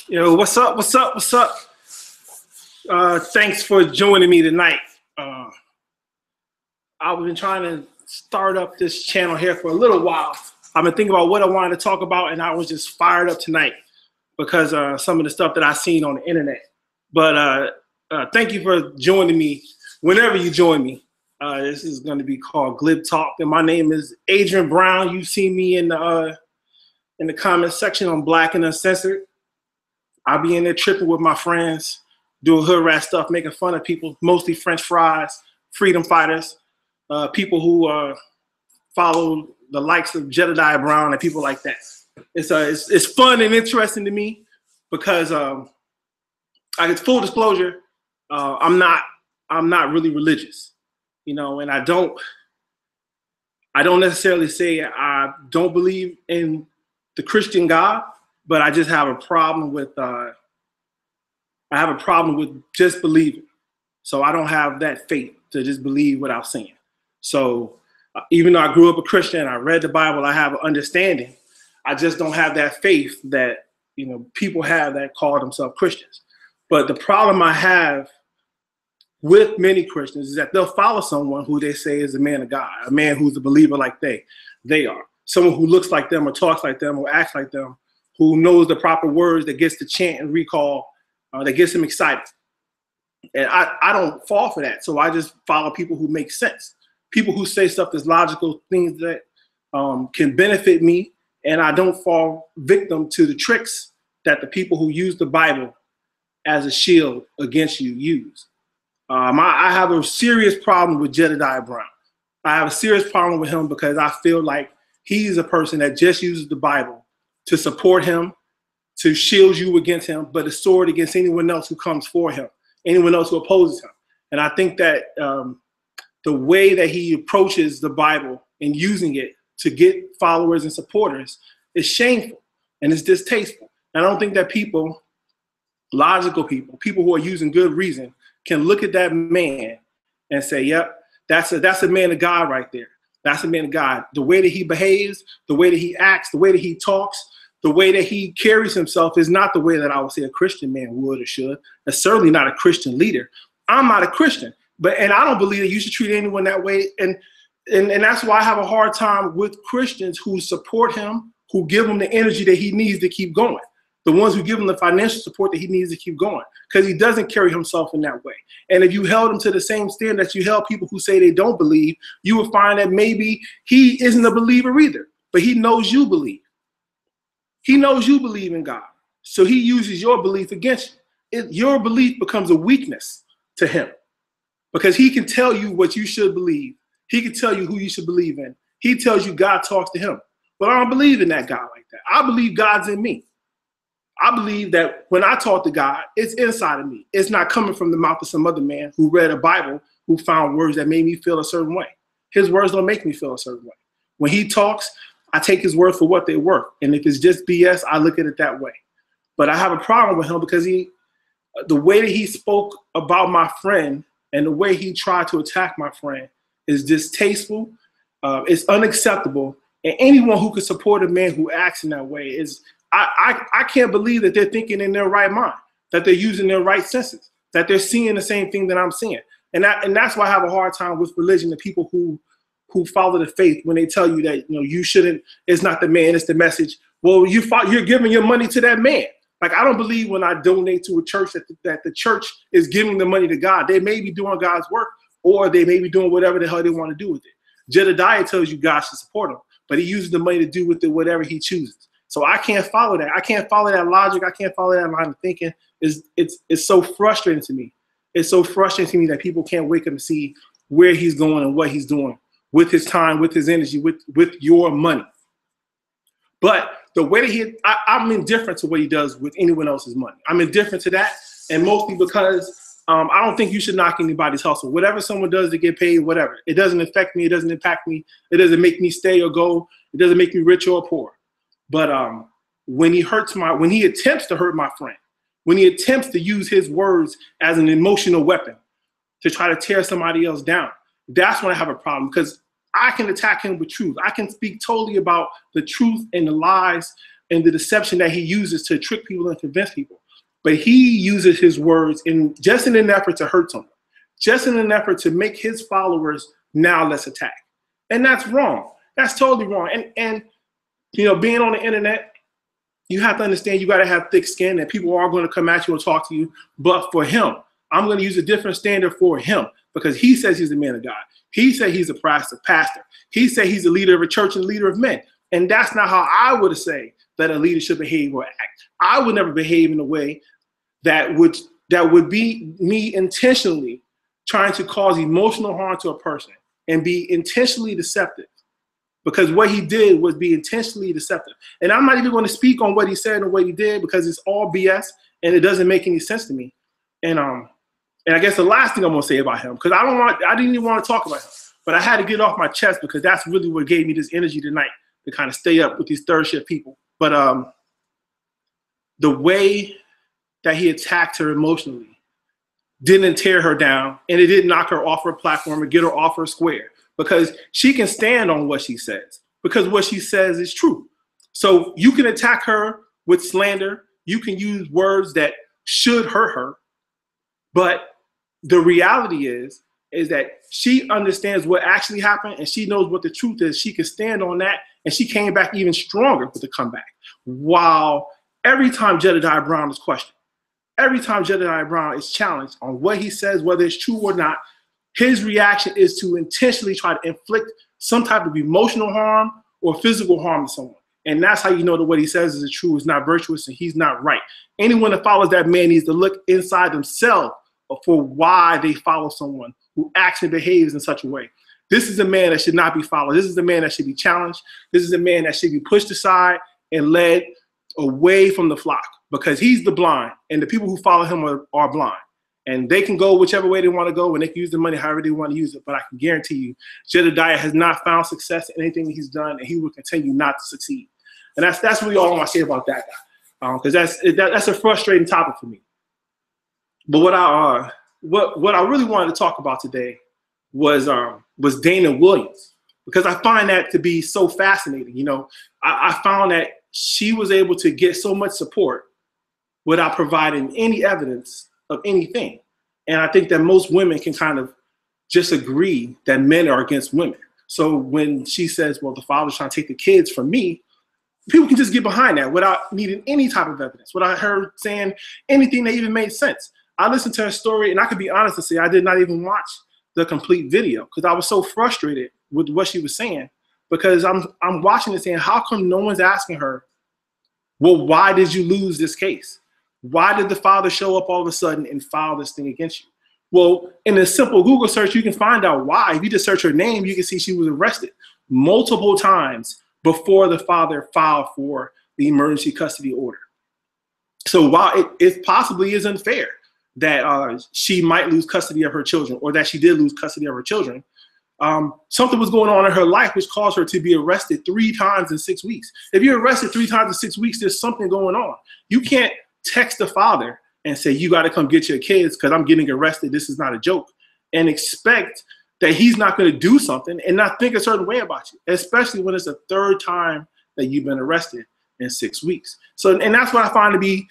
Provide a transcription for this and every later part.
Yo, what's up? What's up? What's up? Thanks for joining me tonight. I've been trying to start up this channel here for a little while. I've been thinking about what I wanted to talk about, and I was just fired up tonight because some of the stuff that I've seen on the internet. But thank you for joining me whenever you join me. This is going to be called Glib Talk, and my name is Adrian Brown. You've seen me in the comment section on Black and Uncensored. I'll be in there tripping with my friends, doing hood rat stuff, making fun of people, mostly French fries, freedom fighters, people who follow the likes of Jedediah Brown and people like that. It's fun and interesting to me because I get full disclosure, I'm not really religious, you know, and I don't necessarily say I don't believe in the Christian God. But I just have a problem with just believing. So I don't have that faith to just believe without seeing. So even though I grew up a Christian, I read the Bible, I have an understanding. I just don't have that faith that, you know, people have that call themselves Christians. But the problem I have with many Christians is that they'll follow someone who they say is a man of God, a man who's a believer like they are, someone who looks like them or talks like them or acts like them, who knows the proper words, that gets to chant and recall, that gets them excited. And I don't fall for that. So I just follow people who make sense. People who say stuff that's logical, things that can benefit me, and I don't fall victim to the tricks that the people who use the Bible as a shield against you use. I have a serious problem with Jedediah Brown. I have a serious problem with him because I feel like he's a person that just uses the Bible to support him, to shield you against him, but a sword against anyone else who comes for him, anyone else who opposes him. And I think that the way that he approaches the Bible and using it to get followers and supporters is shameful and it's distasteful. And I don't think that people, logical people who are using good reason, can look at that man and say, yep, that's a man of God right there. That's a man of God. The way that he behaves, the way that he acts, the way that he talks, the way that he carries himself is not the way that I would say a Christian man would or should. That's certainly not a Christian leader. I'm not a Christian, and I don't believe that you should treat anyone that way. And that's why I have a hard time with Christians who support him, who give him the energy that he needs to keep going. The ones who give him the financial support that he needs to keep going, because he doesn't carry himself in that way. And if you held him to the same standard that you held people who say they don't believe, you would find that maybe he isn't a believer either, but he knows you believe. He knows you believe in God. So he uses your belief against you. Your belief becomes a weakness to him, because he can tell you what you should believe. He can tell you who you should believe in. He tells you God talks to him. But I don't believe in that God like that. I believe God's in me. I believe that when I talk to God, it's inside of me. It's not coming from the mouth of some other man who read a Bible, who found words that made me feel a certain way. His words don't make me feel a certain way. When he talks, I take his word for what they were. And if it's just BS, I look at it that way. But I have a problem with him because the way that he spoke about my friend and the way he tried to attack my friend is distasteful. It's unacceptable. And anyone who could support a man who acts in that way is, I can't believe that they're thinking in their right mind, that they're using their right senses, that they're seeing the same thing that I'm seeing. And that's why I have a hard time with religion, the people who follow the faith, when they tell you that, you shouldn't, it's not the man, it's the message. Well, you're giving your money to that man. Like, I don't believe when I donate to a church that the church is giving the money to God. They may be doing God's work, or they may be doing whatever the hell they want to do with it. Jedediah tells you God should support him, but he uses the money to do with it whatever he chooses. So I can't follow that. I can't follow that logic. I can't follow that line of thinking. It's so frustrating to me. It's so frustrating to me that people can't wake up and see where he's going and what he's doing with his time, with his energy, with your money. But the way that I'm indifferent to what he does with anyone else's money. I'm indifferent to that, and mostly because I don't think you should knock anybody's hustle. Whatever someone does to get paid, whatever. It doesn't affect me. It doesn't impact me. It doesn't make me stay or go. It doesn't make me rich or poor. But when he attempts to hurt my friend, when he attempts to use his words as an emotional weapon to try to tear somebody else down, that's when I have a problem, because I can attack him with truth. I can speak totally about the truth and the lies and the deception that he uses to trick people and convince people. But he uses his words just in an effort to hurt someone, just in an effort to make his followers now less attack. And that's wrong. That's totally wrong. And being on the internet, you have to understand you got to have thick skin, and people are going to come at you and talk to you. But for him, I'm going to use a different standard for him, because he says he's a man of God. He said he's a pastor. He said he's a leader of a church and a leader of men. And that's not how I would say that a leader should behave or act. I would never behave in a way that would be me intentionally trying to cause emotional harm to a person and be intentionally deceptive. Because what he did was be intentionally deceptive. And I'm not even going to speak on what he said or what he did, because it's all BS and it doesn't make any sense to me. And I guess the last thing I'm going to say about him, because I didn't even want to talk about him, but I had to get it off my chest, because that's really what gave me this energy tonight to kind of stay up with these third shift people. But the way that he attacked her emotionally didn't tear her down, and it didn't knock her off her platform or get her off her square, because she can stand on what she says, because what she says is true. So you can attack her with slander. You can use words that should hurt her. But the reality is that she understands what actually happened, and she knows what the truth is. She can stand on that, and she came back even stronger with the comeback. While every time Jedediah Brown is questioned, every time Jedediah Brown is challenged on what he says, whether it's true or not, his reaction is to intentionally try to inflict some type of emotional harm or physical harm to someone. And that's how you know that what he says is true, is not virtuous, and he's not right. Anyone that follows that man needs to look inside themselves for why they follow someone who acts and behaves in such a way. This is a man that should not be followed. This is a man that should be challenged. This is a man that should be pushed aside and led away from the flock, because he's the blind, and the people who follow him are blind. And they can go whichever way they want to go, and they can use the money however they want to use it. But I can guarantee you, Jedediah has not found success in anything he's done, and he will continue not to succeed. And that's really all I want to say about that guy, because that's a frustrating topic for me. But what I really wanted to talk about today was Dana Williams, because I find that to be so fascinating. I found that she was able to get so much support without providing any evidence of anything. And I think that most women can kind of just agree that men are against women. So when she says, well, the father's trying to take the kids from me, people can just get behind that without needing any type of evidence, without her saying anything that even made sense. I listened to her story, and I could be honest and say I did not even watch the complete video because I was so frustrated with what she was saying, because I'm watching it saying, how come no one's asking her, well, why did you lose this case? Why did the father show up all of a sudden and file this thing against you? Well, in a simple Google search, you can find out why. If you just search her name, you can see she was arrested multiple times before the father filed for the emergency custody order. So while it possibly is unfair that she might lose custody of her children, or that she did lose custody of her children, something was going on in her life which caused her to be arrested 3 times in 6 weeks. If you're arrested 3 times in 6 weeks, there's something going on. You can't text the father and say, you got to come get your kids because I'm getting arrested. This is not a joke. And expect that he's not going to do something and not think a certain way about you, especially when it's the 3rd time that you've been arrested in 6 weeks. So, and that's what I find to be,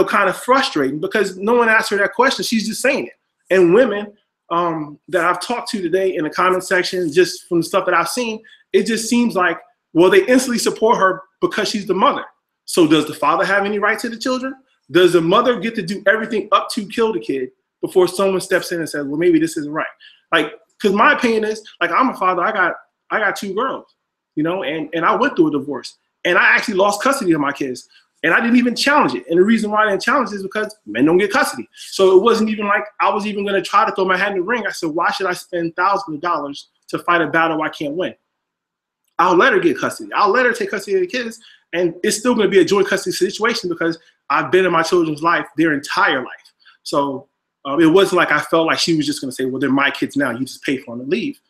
kind of frustrating, because no one asked her that question. She's just saying it. And women that I've talked to today in the comment section, just from the stuff that I've seen, it just seems like, well, they instantly support her because she's the mother. So does the father have any right to the children? Does the mother get to do everything up to kill the kid before someone steps in and says, well, maybe this isn't right? Like, because my opinion is, like, I'm a father, I got 2 girls, and I went through a divorce, and I actually lost custody of my kids, and I didn't even challenge it. And the reason why I didn't challenge it is because men don't get custody. So it wasn't even like I was even going to try to throw my hat in the ring. I said, why should I spend thousands of dollars to fight a battle I can't win? I'll let her get custody. I'll let her take custody of the kids, and it's still going to be a joint custody situation because I've been in my children's life their entire life. So it wasn't like I felt like she was just going to say, well, they're my kids now. You just pay for them and leave.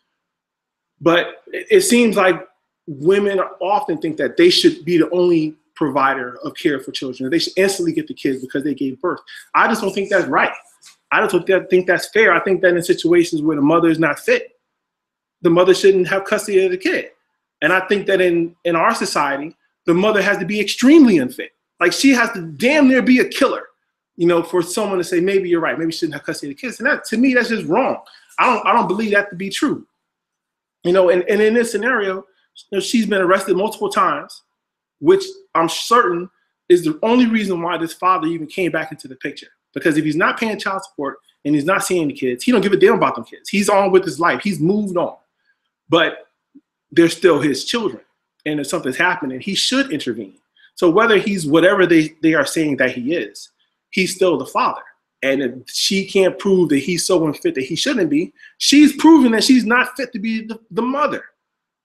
But it seems like women often think that they should be the only provider of care for children. They should instantly get the kids because they gave birth. I just don't think that's right. I just don't think that's fair. I think that in situations where the mother is not fit, the mother shouldn't have custody of the kid. And I think that in our society, the mother has to be extremely unfit. Like, she has to damn near be a killer, for someone to say, maybe you're right, maybe she shouldn't have custody of the kids. And that, to me, that's just wrong. I don't believe that to be true. And in this scenario, she's been arrested multiple times, which I'm certain is the only reason why this father even came back into the picture. Because if he's not paying child support and he's not seeing the kids, he don't give a damn about them kids. He's on with his life. He's moved on. But they're still his children. And if something's happening, he should intervene. So whether he's whatever they are saying that he is, he's still the father. And if she can't prove that he's so unfit that he shouldn't be, she's proven that she's not fit to be the mother.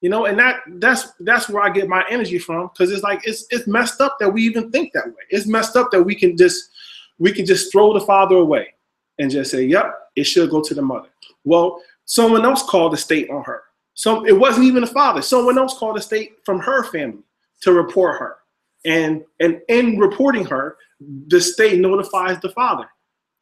And that's where I get my energy from, because it's like it's messed up that we even think that way. It's messed up that we can just throw the father away and just say, yep, it should go to the mother. Well, someone else called the state on her. So it wasn't even the father. Someone else called the state from her family to report her. And in reporting her, the state notifies the father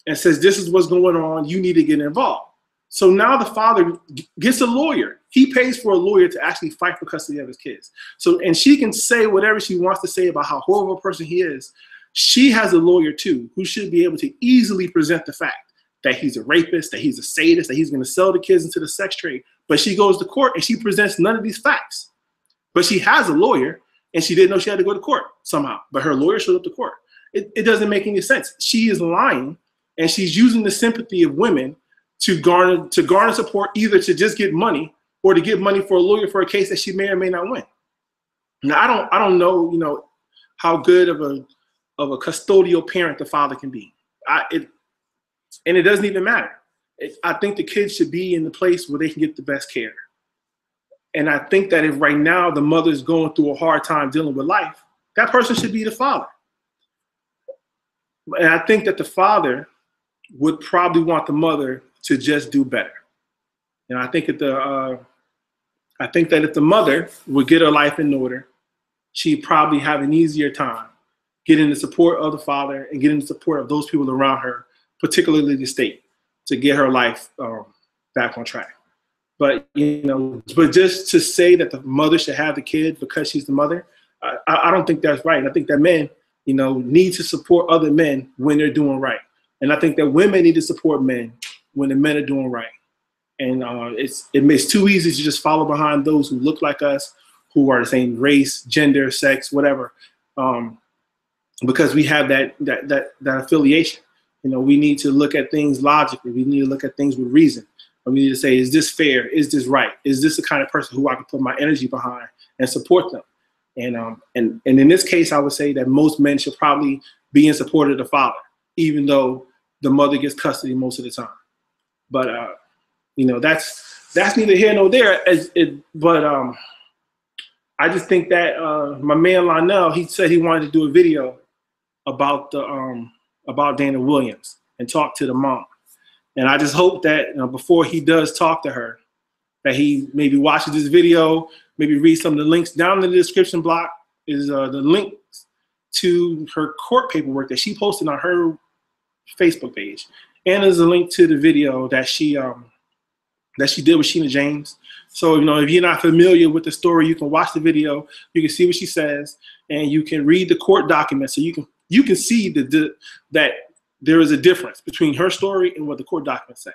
and says, this is what's going on. You need to get involved. So now the father gets a lawyer. He pays for a lawyer to actually fight for custody of his kids. So, and she can say whatever she wants to say about how horrible a person he is. She has a lawyer too, who should be able to easily present the fact that he's a rapist, that he's a sadist, that he's going to sell the kids into the sex trade. But she goes to court and she presents none of these facts. But she has a lawyer, and she didn't know she had to go to court somehow. But her lawyer showed up to court. It doesn't make any sense. She is lying, and she's using the sympathy of women to garner support, either to just get money or to get money for a lawyer for a case that she may or may not win. Now, I don't know, how good of a custodial parent the father can be. And it doesn't even matter. I think the kids should be in the place where they can get the best care. And I think that if right now the mother is going through a hard time dealing with life, that person should be the father. And I think that the father would probably want the mother to just do better. And I think that if the mother would get her life in order, she'd probably have an easier time getting the support of the father and getting the support of those people around her, particularly the state, to get her life back on track. But but just to say that the mother should have the kid because she's the mother, I don't think that's right. And I think that men, you know, need to support other men when they're doing right. And I think that women need to support men when the men are doing right. And it makes too easy to just follow behind those who look like us, who are the same race, gender, sex, whatever, because we have that affiliation. You know, we need to look at things logically. We need to look at things with reason. And we need to say, is this fair? Is this right? Is this the kind of person who I can put my energy behind and support them? And in this case, I would say that most men should probably be in support of the father, even though the mother gets custody most of the time. But you know, that's neither here nor there. But I just think that my man Lionel, he said he wanted to do a video about Dana Williams and talk to the mom. And I just hope that, you know, before he does talk to her, that he maybe watches this video, maybe read some of the links. Down in the description block is the link to her court paperwork that she posted on her Facebook page. And there's a link to the video that she did with Sheena James. So, you know, if you're not familiar with the story, you can watch the video, you can see what she says, and you can read the court documents. So you can see that there is a difference between her story and what the court documents say.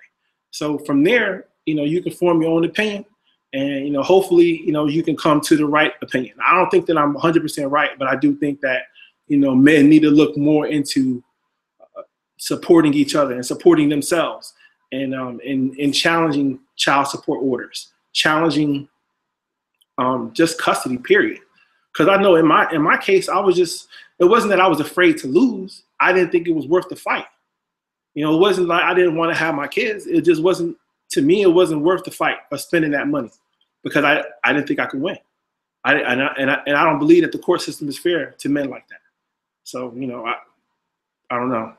So from there, you know, you can form your own opinion, and, you know, hopefully, you know, you can come to the right opinion. I don't think that I'm 100% right, but I do think that, you know, men need to look more into supporting each other and supporting themselves, and in challenging child support orders, challenging just custody, period. Because I know in my case, it wasn't that I was afraid to lose. I didn't think it was worth the fight. You know, it wasn't like I didn't want to have my kids. It just wasn't, to me, it wasn't worth the fight of spending that money, because I didn't think I could win. And I don't believe that the court system is fair to men like that. So, you know, I don't know.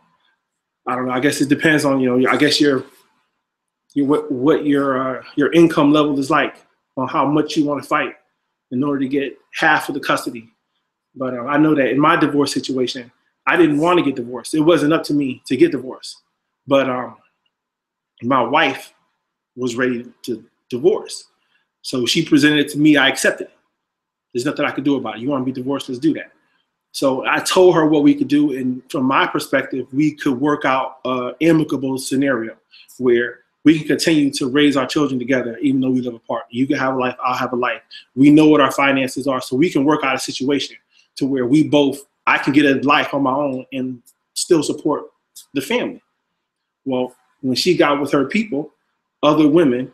I guess it depends on, you know, I guess what your income level is like, on how much you want to fight in order to get half of the custody. But I know that in my divorce situation, I didn't want to get divorced. It wasn't up to me to get divorced. But my wife was ready to divorce. So she presented it to me. I accepted it. There's nothing I could do about it. You want to be divorced? Let's do that. So I told her what we could do. And from my perspective, we could work out an amicable scenario where we can continue to raise our children together, even though we live apart. You can have a life, I'll have a life. We know what our finances are, so we can work out a situation to where I can get a life on my own and still support the family. Well, when she got with her people, other women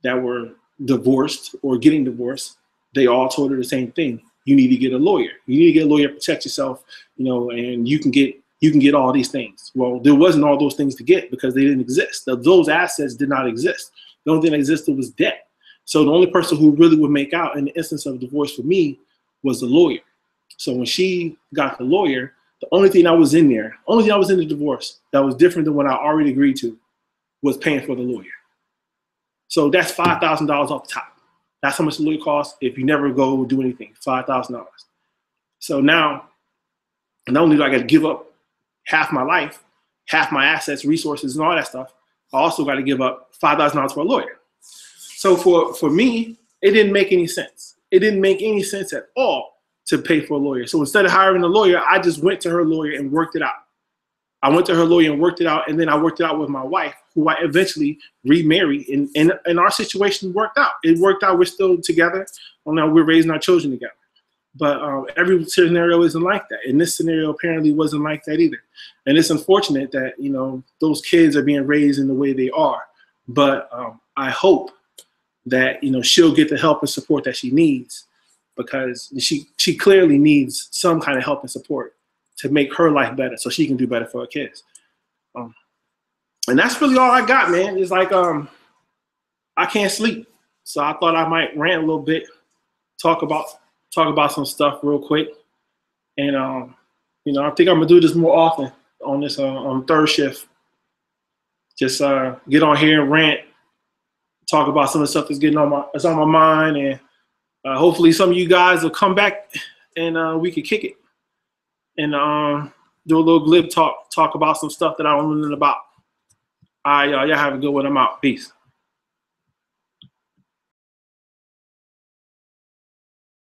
that were divorced or getting divorced, they all told her the same thing. You need to get a lawyer. You need to get a lawyer to protect yourself, you know, and you can get all these things. Well, there wasn't all those things to get because they didn't exist. Those assets did not exist. The only thing that existed was debt. So the only person who really would make out in the instance of divorce for me was the lawyer. So when she got the lawyer, the only thing that was in the divorce that was different than what I already agreed to was paying for the lawyer. So that's $5,000 off the top. That's how much the lawyer costs if you never go do anything, $5,000. So now, not only do I got to give up half my life, half my assets, resources, and all that stuff, I also got to give up $5,000 for a lawyer. So for me, it didn't make any sense. It didn't make any sense at all to pay for a lawyer. So instead of hiring a lawyer, I just went to her lawyer and worked it out. I went to her lawyer and worked it out, and then I worked it out with my wife, who I eventually remarried, and our situation worked out. It worked out. We're still together. Well, now we're raising our children together. But every scenario isn't like that. And this scenario apparently wasn't like that either. And it's unfortunate that, you know, those kids are being raised in the way they are. But I hope that, you know, she'll get the help and support that she needs, because she clearly needs some kind of help and support to make her life better so she can do better for her kids. And that's really all I got, man. It's like I can't sleep. So I thought I might rant a little bit, talk about some stuff real quick. And you know, I think I'm gonna do this more often on this on third shift. Just get on here and rant, talk about some of the stuff that's on my mind, and hopefully some of you guys will come back and we can kick it and do a little glib talk about some stuff that I don't know nothing about. All right, y'all have a good one. I'm out. Peace.